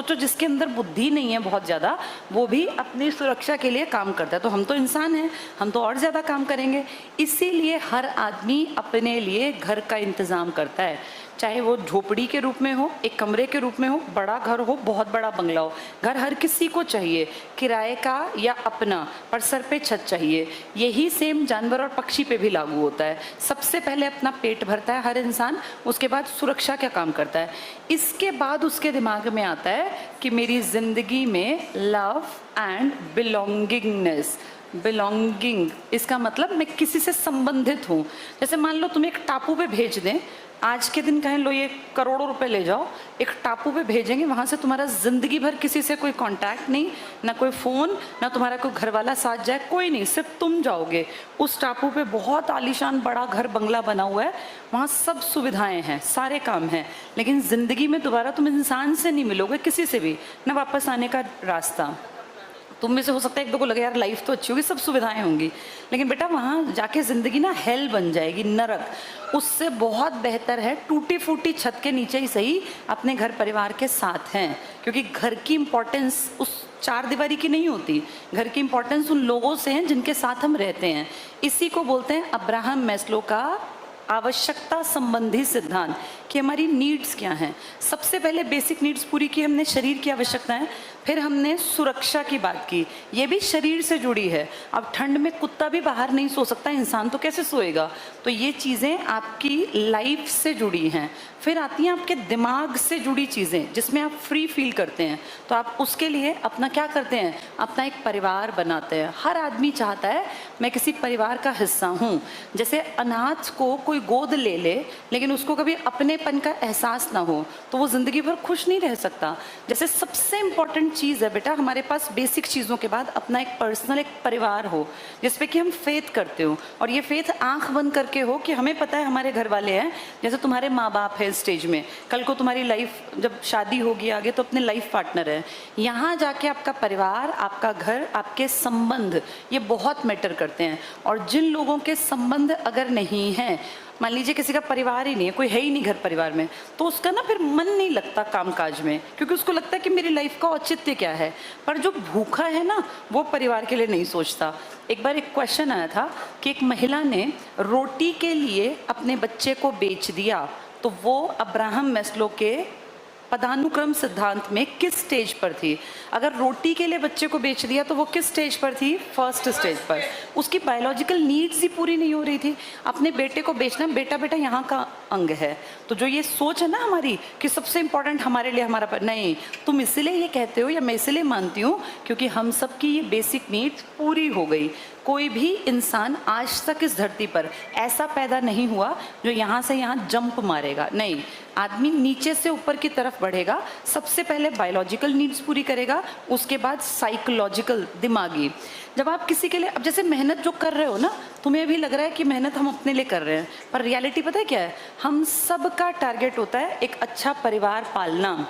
सोचो जिसके अंदर बुद्धि नहीं है बहुत ज़्यादा, वो भी अपनी सुरक्षा के लिए काम करता है। तो हम तो इंसान हैं, हम तो और ज़्यादा काम करेंगे। इसीलिए हर आदमी अपने लिए घर का इंतज़ाम करता है, चाहे वो झोपड़ी के रूप में हो, एक कमरे के रूप में हो, बड़ा घर हो, बहुत बड़ा बंगला हो। घर हर किसी को चाहिए, किराए का या अपना, पर सर पे छत चाहिए। यही सेम जानवर और पक्षी पे भी लागू होता है। सबसे पहले अपना पेट भरता है हर इंसान, उसके बाद सुरक्षा का काम करता है। इसके बाद उसके दिमाग में आता है कि मेरी ज़िंदगी में लव एंड बिलोंगिंगनेस, बिलोंगिंग इसका मतलब मैं किसी से संबंधित हूँ। जैसे मान लो तुम्हें एक टापू पे भेज दें, आज के दिन कहें लो ये करोड़ों रुपए ले जाओ, एक टापू पे भेजेंगे, वहाँ से तुम्हारा ज़िंदगी भर किसी से कोई कांटेक्ट नहीं, ना कोई फ़ोन, ना तुम्हारा कोई घर वाला साथ जाए, कोई नहीं, सिर्फ तुम जाओगे। उस टापू पे बहुत आलीशान बड़ा घर बंगला बना हुआ है, वहाँ सब सुविधाएं हैं, सारे काम हैं, लेकिन ज़िंदगी में दोबारा तुम इंसान से नहीं मिलोगे, किसी से भी, ना वापस आने का रास्ता। तुम में से हो सकता है एक दो को लगे यार लाइफ तो अच्छी होगी, सब सुविधाएं होंगी, लेकिन बेटा वहाँ जाके ज़िंदगी ना हेल बन जाएगी, नरक। उससे बहुत बेहतर है टूटी फूटी छत के नीचे ही सही अपने घर परिवार के साथ हैं, क्योंकि घर की इम्पोर्टेंस उस चार दीवारी की नहीं होती, घर की इम्पोर्टेंस उन लोगों से हैं जिनके साथ हम रहते हैं। इसी को बोलते हैं अब्राहम मैस्लो का आवश्यकता संबंधी सिद्धांत, कि हमारी नीड्स क्या हैं। सबसे पहले बेसिक नीड्स पूरी की हमने, शरीर की आवश्यकताएं, फिर हमने सुरक्षा की बात की, ये भी शरीर से जुड़ी है। अब ठंड में कुत्ता भी बाहर नहीं सो सकता, इंसान तो कैसे सोएगा, तो ये चीज़ें आपकी लाइफ से जुड़ी हैं। फिर आती हैं आपके दिमाग से जुड़ी चीज़ें जिसमें आप फ्री फील करते हैं, तो आप उसके लिए अपना क्या करते हैं, अपना एक परिवार बनाते हैं। हर आदमी चाहता है मैं किसी परिवार का हिस्सा हूँ। जैसे अनाथ को कोई गोद ले ले लेकिन उसको कभी अपनेपन का एहसास ना हो तो वो ज़िंदगी भर खुश नहीं रह सकता। जैसे सबसे इम्पॉर्टेंट चीज़ है बेटा हमारे पास बेसिक चीज़ों के बाद अपना एक पर्सनल एक परिवार हो जिस पे कि हम फेथ करते हो, और ये फेथ आंख बंद करके हो कि हमें पता है हमारे घर वाले हैं। जैसे तुम्हारे माँ बाप है स्टेज में, कल को तुम्हारी लाइफ जब शादी होगी आगे तो अपने लाइफ पार्टनर है। यहाँ जाके आपका परिवार, आपका घर, आपके संबंध ये बहुत मैटर करते हैं। और जिन लोगों के संबंध अगर नहीं हैं, मान लीजिए किसी का परिवार ही नहीं है, कोई है ही नहीं घर परिवार में, तो उसका ना फिर मन नहीं लगता कामकाज में, क्योंकि उसको लगता है कि मेरी लाइफ का औचित्य क्या है। पर जो भूखा है ना वो परिवार के लिए नहीं सोचता। एक बार एक क्वेश्चन आया था कि एक महिला ने रोटी के लिए अपने बच्चे को बेच दिया, तो वो अब्राहम मैस्लो के पदानुक्रम सिद्धांत में किस स्टेज पर थी। अगर रोटी के लिए बच्चे को बेच दिया तो वो किस स्टेज पर थी, फर्स्ट स्टेज पर। उसकी बायोलॉजिकल नीड्स ही पूरी नहीं हो रही थी। अपने बेटे को बेचना, बेटा बेटा यहाँ का अंग है, तो जो ये सोच है ना हमारी कि सबसे इंपॉर्टेंट हमारे लिए हमारा नहीं, तुम इसलिए ये कहते हो या मैं इसलिए मानती हूँ क्योंकि हम सबकी ये बेसिक नीड्स पूरी हो गई। कोई भी इंसान आज तक इस धरती पर ऐसा पैदा नहीं हुआ जो यहाँ से यहाँ जंप मारेगा, नहीं। आदमी नीचे से ऊपर की तरफ बढ़ेगा, सबसे पहले बायोलॉजिकल नीड्स पूरी करेगा, उसके बाद साइकोलॉजिकल, दिमागी। जब आप किसी के लिए, अब जैसे मेहनत जो कर रहे हो ना, तुम्हें भी लग रहा है कि मेहनत हम अपने लिए कर रहे हैं, पर रियलिटी पता है क्या है, हम सबका टारगेट होता है एक अच्छा परिवार पालना।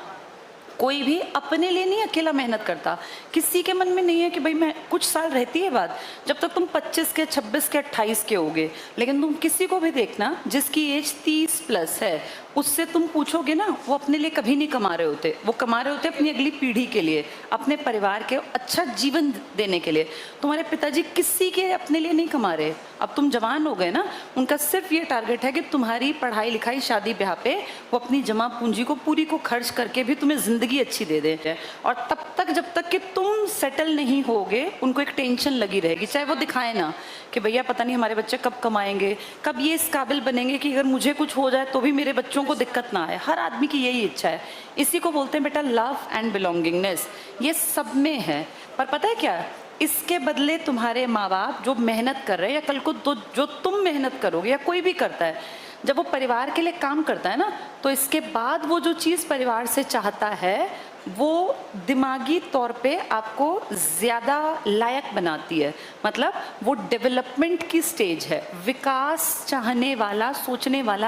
कोई भी अपने लिए नहीं अकेला मेहनत करता। किसी के मन में नहीं है कि भाई मैं, कुछ साल रहती है बात, जब तक तुम 25 के, 26 के, 28 के होगे, लेकिन तुम किसी को भी देखना जिसकी एज 30 प्लस है, उससे तुम पूछोगे ना, वो अपने लिए कभी नहीं कमा रहे होते। वो कमा रहे होते अपनी अगली पीढ़ी के लिए, अपने परिवार के अच्छा जीवन देने के लिए। तुम्हारे पिताजी किसी के अपने लिए नहीं कमा रहे। अब तुम जवान हो गए ना, उनका सिर्फ ये टारगेट है कि तुम्हारी पढ़ाई लिखाई, शादी ब्याह पे वो अपनी जमा पूंजी को पूरी को खर्च करके भी तुम्हें जिंदगी अच्छी दे दे। और तब तक, जब तक कि तुम सेटल नहीं होगे, उनको एक टेंशन लगी रहेगी, चाहे वो दिखाए ना कि भैया पता नहीं हमारे बच्चे कब कमाएंगे, कब ये इस काबिल बनेंगे कि अगर मुझे कुछ हो जाए तो भी मेरे बच्चों को दिक्कत ना आए। हर आदमी की यही इच्छा है। इसी को बोलते हैं बेटा लव एंड बिलोंगिंगनेस। ये सब में है, पर पता है क्या, इसके बदले तुम्हारे माँ बाप जो मेहनत कर रहे हैं, या कल को तो जो तुम मेहनत करोगे, या कोई भी करता है, जब वो परिवार के लिए काम करता है ना, तो इसके बाद वो जो चीज़ परिवार से चाहता है वो दिमागी तौर पे आपको ज़्यादा लायक बनाती है। मतलब वो डेवलपमेंट की स्टेज है, विकास चाहने वाला, सोचने वाला